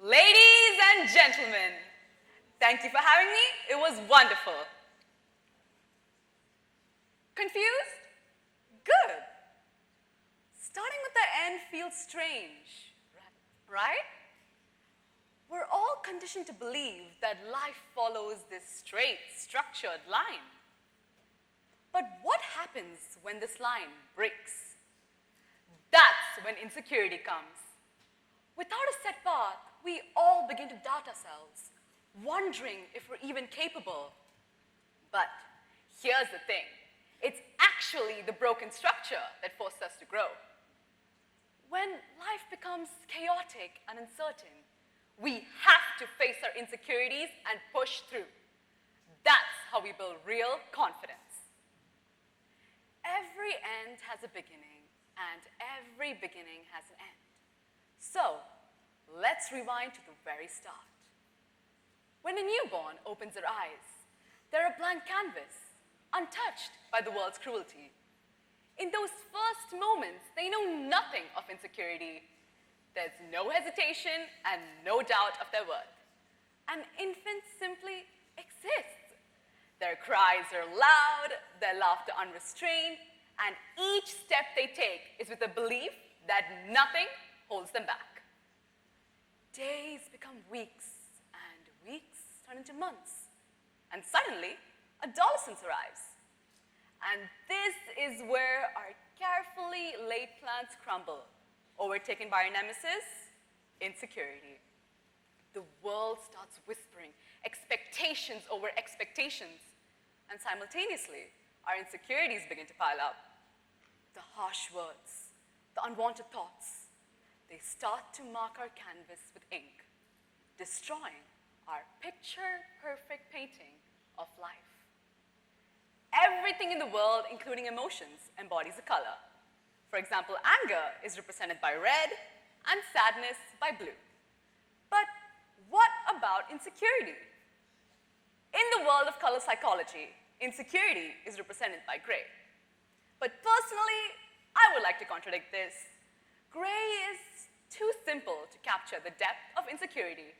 Ladies and gentlemen, thank you for having me. It was wonderful. Confused? Good. Starting with the end feels strange, right? We're all conditioned to believe that life follows this straight, structured line. But what happens when this line breaks? That's when insecurity comes. Without a set path, we all begin to doubt ourselves, wondering if we're even capable. But here's the thing. It's actually the broken structure that forced us to grow. When life becomes chaotic and uncertain, we have to face our insecurities and push through. That's how we build real confidence. Every end has a beginning, and every beginning has an end. So, let's rewind to the very start. When a newborn opens their eyes, they're a blank canvas, untouched by the world's cruelty. In those first moments, they know nothing of insecurity. There's no hesitation and no doubt of their worth. An infant simply exists. Their cries are loud, their laughter unrestrained, and each step they take is with the belief that nothing holds them back. Days become weeks, and weeks turn into months. And suddenly, adolescence arrives. And this is where our carefully laid plans crumble, overtaken by our nemesis, insecurity. The world starts whispering expectations over expectations, and simultaneously, our insecurities begin to pile up. The harsh words, the unwanted thoughts, they start to mark our canvas with ink, destroying our picture-perfect painting of life. Everything in the world, including emotions, embodies a color. For example, anger is represented by red and sadness by blue. But what about insecurity? In the world of color psychology, insecurity is represented by gray. But personally, I would like to contradict this. Gray is too simple to capture the depth of insecurity.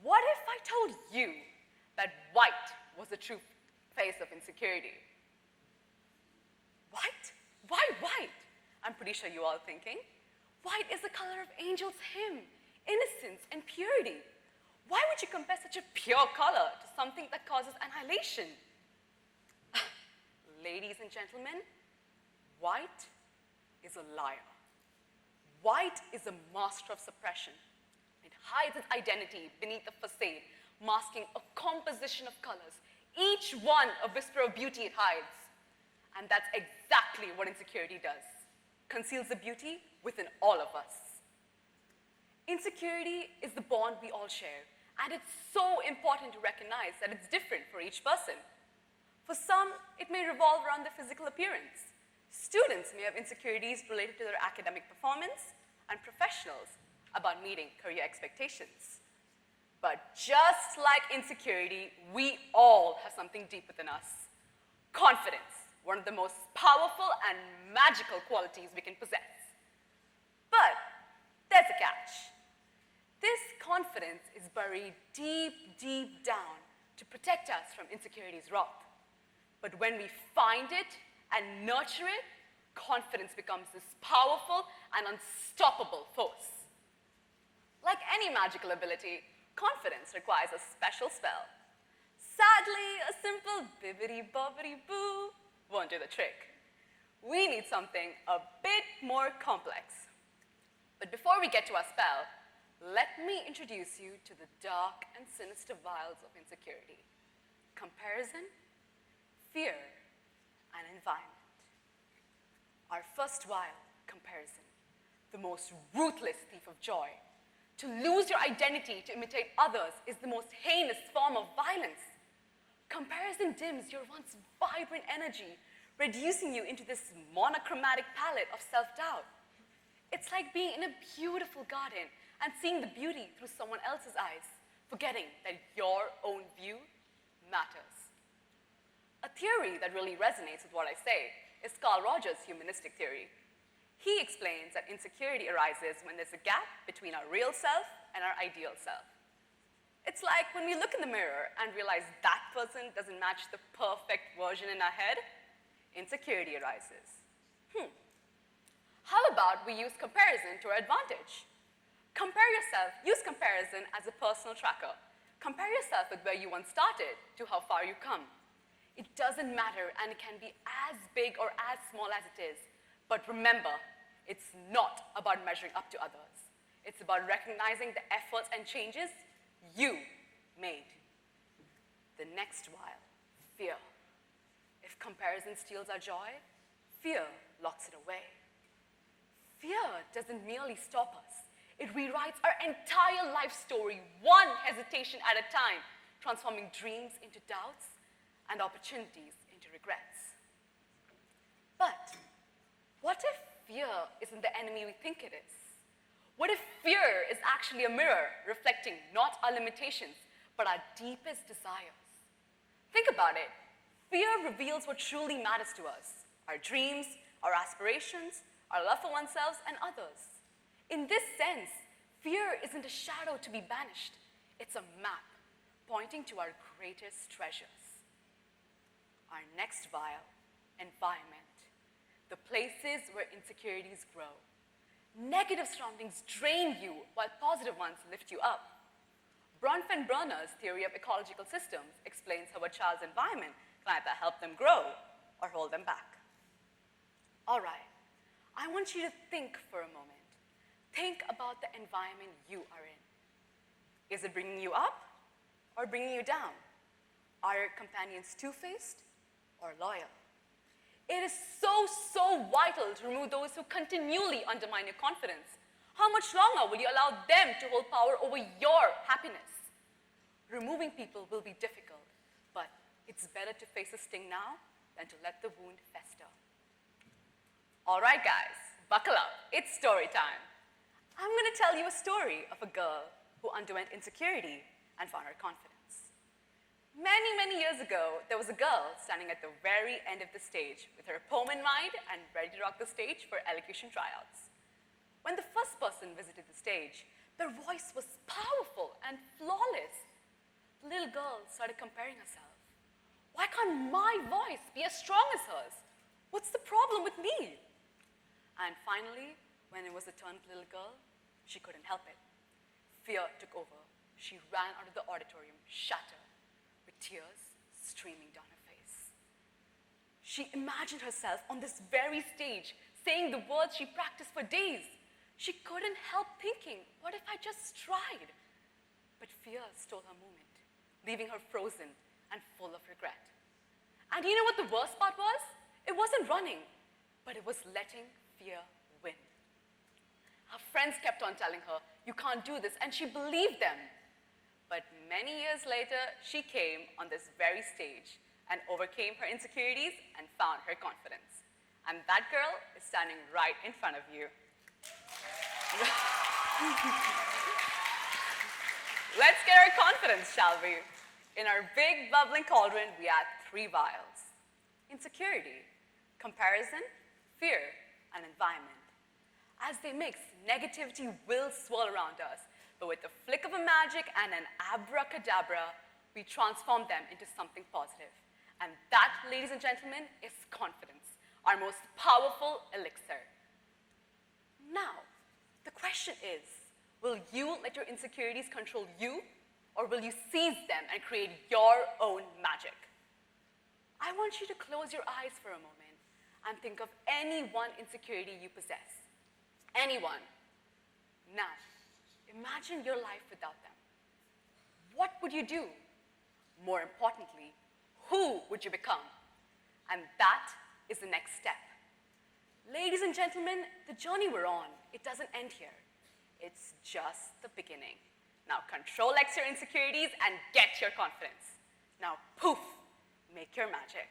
What if I told you that white was the true face of insecurity? White? Why white? I'm pretty sure you're all thinking. White is the color of angels' hymn, innocence and purity. Why would you compare such a pure color to something that causes annihilation? Ladies and gentlemen, white is a liar. White is a master of suppression. It hides its identity beneath a facade, masking a composition of colors, each one a whisper of beauty it hides. And that's exactly what insecurity does. Conceals the beauty within all of us. Insecurity is the bond we all share, and it's so important to recognize that it's different for each person. For some, it may revolve around their physical appearance. Students may have insecurities related to their academic performance, and professionals about meeting career expectations. But just like insecurity, we all have something deep within us. Confidence, one of the most powerful and magical qualities we can possess. But there's a catch. This confidence is buried deep, deep down to protect us from insecurity's wrath. But when we find it and nurture it, confidence becomes this powerful and unstoppable force. Like any magical ability, confidence requires a special spell. Sadly, a simple bibbidi-bobbidi-boo won't do the trick. We need something a bit more complex. But before we get to our spell, let me introduce you to the dark and sinister vials of insecurity: comparison, fear, and environment. Our first vial, comparison, the most ruthless thief of joy. To lose your identity to imitate others is the most heinous form of violence. Comparison dims your once vibrant energy, reducing you into this monochromatic palette of self-doubt. It's like being in a beautiful garden and seeing the beauty through someone else's eyes, forgetting that your own view matters. A theory that really resonates with what I say is Carl Rogers' humanistic theory. He explains that insecurity arises when there's a gap between our real self and our ideal self. It's like when we look in the mirror and realize that person doesn't match the perfect version in our head, insecurity arises. How about we use comparison to our advantage? Use comparison as a personal tracker. Compare yourself with where you once started to how far you come. It doesn't matter, and it can be as big or as small as it is. But remember, it's not about measuring up to others. It's about recognizing the efforts and changes you made. The next while, fear. If comparison steals our joy, fear locks it away. Fear doesn't merely stop us. It rewrites our entire life story, one hesitation at a time, transforming dreams into doubts and opportunities into regrets. But what if fear isn't the enemy we think it is? What if fear is actually a mirror reflecting not our limitations, but our deepest desires? Think about it. Fear reveals what truly matters to us: our dreams, our aspirations, our love for oneself and others. In this sense, fear isn't a shadow to be banished. It's a map pointing to our greatest treasures. Our next vial, environment. The places where insecurities grow. Negative surroundings drain you, while positive ones lift you up. Bronfenbrenner's theory of ecological systems explains how a child's environment can either help them grow or hold them back. All right, I want you to think for a moment. Think about the environment you are in. Is it bringing you up or bringing you down? Are your companions two-faced or loyal? It is so vital to remove those who continually undermine your confidence. How much longer will you allow them to hold power over your happiness? Removing people will be difficult, but it's better to face the sting now than to let the wound fester. All right, guys, buckle up. It's story time. I'm going to tell you a story of a girl who underwent insecurity and found her confidence. Many years ago, there was a girl standing at the very end of the stage with her poem in mind and ready to rock the stage for elocution tryouts. When the first person visited the stage, their voice was powerful and flawless. The little girl started comparing herself. Why can't my voice be as strong as hers? What's the problem with me? And finally, when it was the turn of the little girl, she couldn't help it. Fear took over. She ran out of the auditorium, shattered, with tears streaming down her face. She imagined herself on this very stage, saying the words she practiced for days. She couldn't help thinking, what if I just tried? But fear stole her moment, leaving her frozen and full of regret. And you know what the worst part was? It wasn't running, but it was letting fear win. Her friends kept on telling her, you can't do this, and she believed them. But many years later, she came on this very stage and overcame her insecurities and found her confidence. And that girl is standing right in front of you. Let's get our confidence, shall we? In our big bubbling cauldron, we add 3 vials: insecurity, comparison, fear, and environment. As they mix, negativity will swirl around us, but with the flick of a magic and an abracadabra, we transform them into something positive. And that, ladies and gentlemen, is confidence, our most powerful elixir. Now, the question is, will you let your insecurities control you, or will you seize them and create your own magic? I want you to close your eyes for a moment and think of any one insecurity you possess. Anyone. Now, imagine your life without them. What would you do? More importantly, who would you become? And that is the next step. Ladies and gentlemen, the journey we're on, it doesn't end here. It's just the beginning. Now control X your insecurities and get your confidence. Now poof, make your magic.